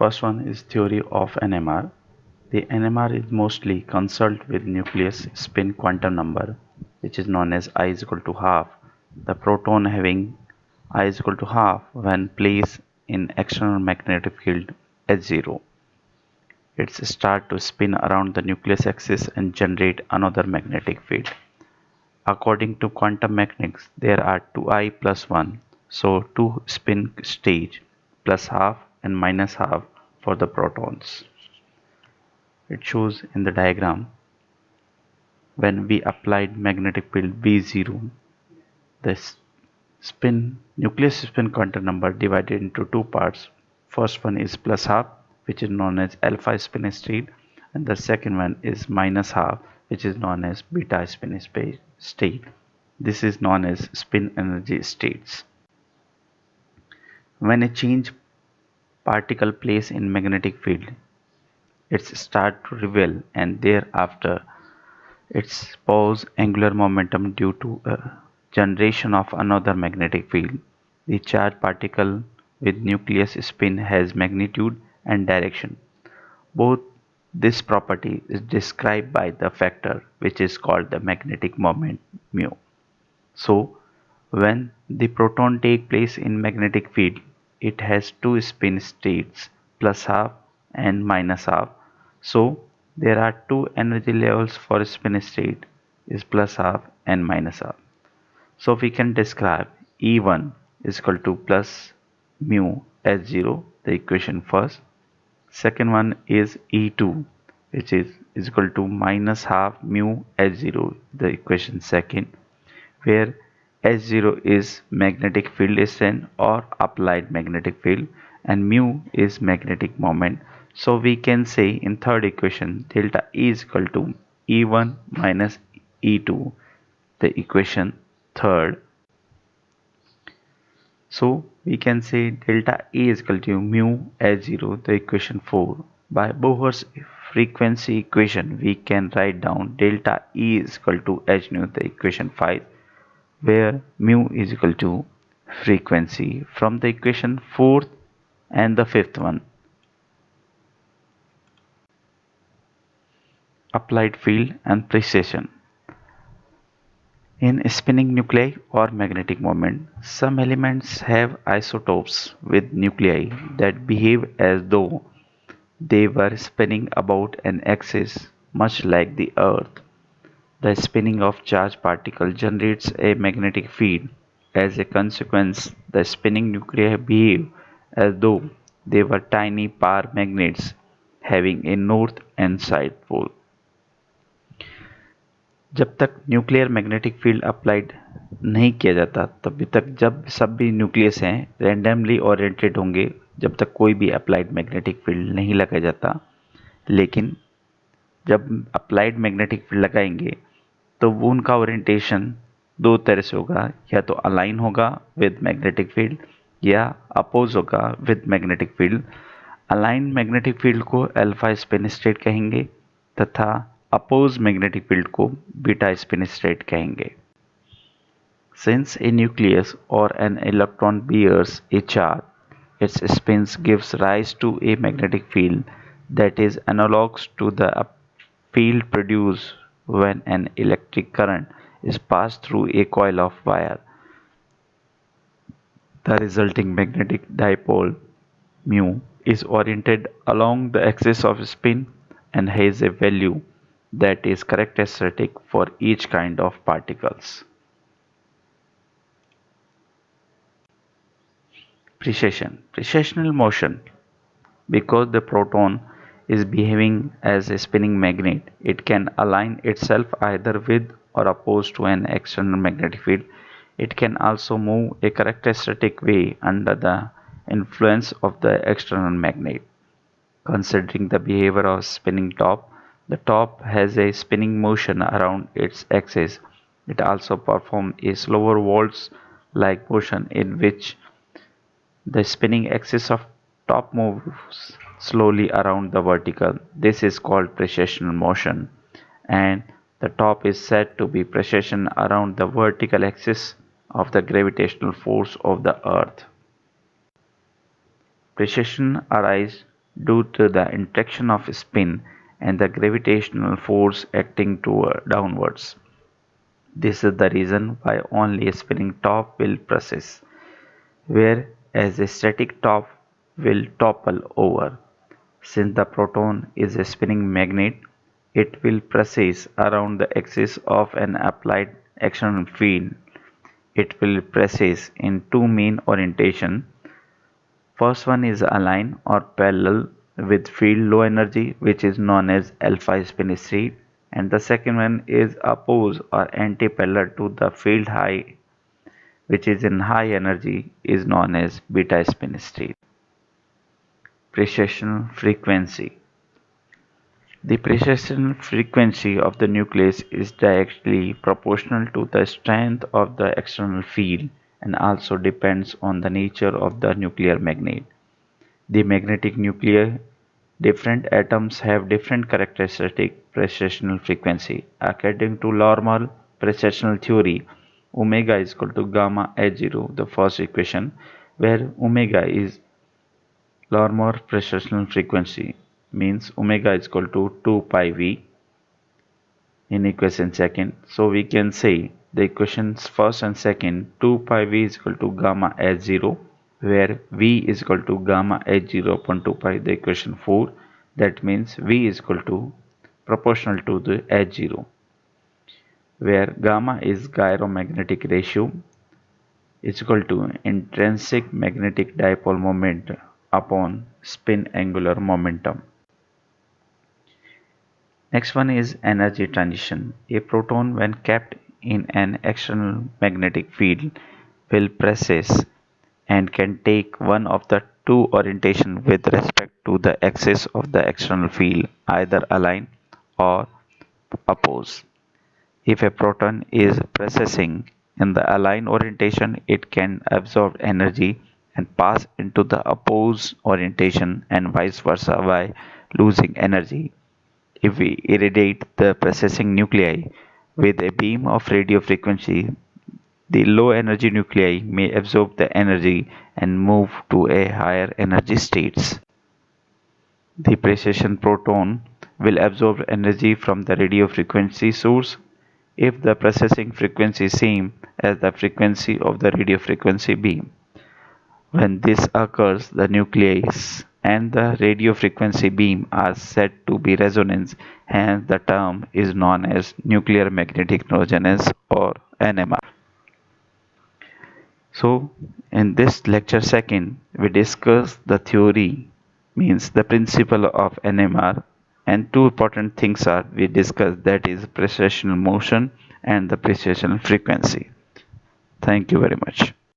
First one is theory of N.M.R. The N.M.R is mostly concerned with nucleus spin quantum number, which is known as I is equal to half. The proton having I is equal to half when placed in external magnetic field H0. It starts to spin around the nucleus axis and generate another magnetic field. According to quantum mechanics, there are 2i plus 1, so 2 spin stage plus half and minus half for the protons. It shows in the diagram when we applied magnetic field V0, the nucleus spin quantum number divided into two parts. First one is plus half, which is known as alpha spin state, and the second one is minus half, which is known as beta spin state. This is known as spin energy states. When a change particle placed in magnetic field, it starts to revel, and thereafter its pose angular momentum due to a generation of another magnetic field. The charged particle with nucleus spin has magnitude and direction. Both this property is described by the factor which is called the magnetic moment mu. So when the proton take place in magnetic field, it has two spin states plus half and minus half. So there are two energy levels for spin state is plus half and minus half. So we can describe E1 is equal to plus mu H0, the equation first. Second one is E2, which is equal to minus half mu H0, the equation second, where H0 is magnetic field strength or applied magnetic field and mu is magnetic moment. So we can say in third equation delta E is equal to E1 minus E2, the equation third. So we can say delta E is equal to mu H0, the equation 4. By Bohr's frequency equation, we can write down delta E is equal to H nu, the equation 5, where mu is equal to frequency from the equation 4th and the 5th one. Applied field and precession. In spinning nuclei or magnetic moment, some elements have isotopes with nuclei that behave as though they were spinning about an axis, much like the Earth. The spinning of charged particle generates a magnetic field. As a consequence, the spinning nuclei behave as though they were tiny paramagnets having a north and south pole. जब तक nuclear magnetic field applied नहीं किया जाता तभी तक जब सब भी न्यूक्लियस हैं रैंडमली ओरिएंटेड होंगे, जब तक कोई भी अप्लाइड मैग्नेटिक फील्ड नहीं लगाया जाता। लेकिन जब अप्लाइड मैग्नेटिक फील्ड लगाएंगे तो वो उनका ओरिएंटेशन दो तरह से होगा, या तो अलाइन होगा विद मैग्नेटिक फील्ड या अपोज होगा with magnetic field. Align magnetic field को अल्फा स्पिन स्टेट कहेंगे तथा अपोज मैग्नेटिक फील्ड को बीटा स्पिन स्टेट कहेंगे। Since a nucleus or an electron bears a charge, its spins gives rise to a magnetic field that is analogous to the field produced when an electric current is passed through a coil of wire. The resulting magnetic dipole mu is oriented along the axis of spin and has a value that is characteristic for each kind of particles. Precessional motion. Because the proton is behaving as a spinning magnet, it can align itself either with or opposed to an external magnetic field. It can also move a characteristic way under the influence of the external magnet. Considering the behavior of spinning top, the top has a spinning motion around its axis. It also performs a slower waltz-like motion in which the spinning axis of top moves slowly around the vertical. This is called precessional motion, and the top is said to be precession around the vertical axis of the gravitational force of the Earth. Precession arises due to the interaction of spin and the gravitational force acting downwards. This is the reason why only a spinning top will precess, whereas a static top will topple over. Since the proton is a spinning magnet, it will precess around the axis of an applied external field. It will precess in two main orientations. First one is aligned or parallel with field low energy, which is known as alpha spin state, and the second one is opposed or anti-parallel to the field high, which is in high energy, is known as beta spin state. Precessional frequency. The precessional frequency of the nucleus is directly proportional to the strength of the external field and also depends on the nature of the nuclear magnet. The magnetic nuclei, different atoms have different characteristic precessional frequency. According to normal precessional theory, omega is equal to gamma H0, the first equation, where omega is normal precessional frequency, means omega is equal to 2 pi v in equation second. So we can say the equations first and second, 2 pi v is equal to gamma H0, where v is equal to gamma H0 upon 2 pi, the equation 4. That means v is equal to proportional to the H0, where gamma is gyromagnetic ratio is equal to intrinsic magnetic dipole moment upon spin angular momentum. Next one is energy transition. A proton, when kept in an external magnetic field, will precess and can take one of the two orientations with respect to the axis of the external field, either align or oppose. If a proton is precessing in the aligned orientation, it can absorb energy and pass into the opposed orientation and vice versa by losing energy. If we irradiate the precessing nuclei with a beam of radio frequency, the low energy nuclei may absorb the energy and move to a higher energy states. The precession proton will absorb energy from the radio frequency source if the precessing frequency is same as the frequency of the radio frequency beam. When this occurs, the nucleus and the radio frequency beam are said to be resonance, hence the term is known as nuclear magnetic resonance or NMR. So, in this lecture second, we discuss the theory, means the principle of NMR, and two important things are we discussed, that is precessional motion and the precessional frequency. Thank you very much.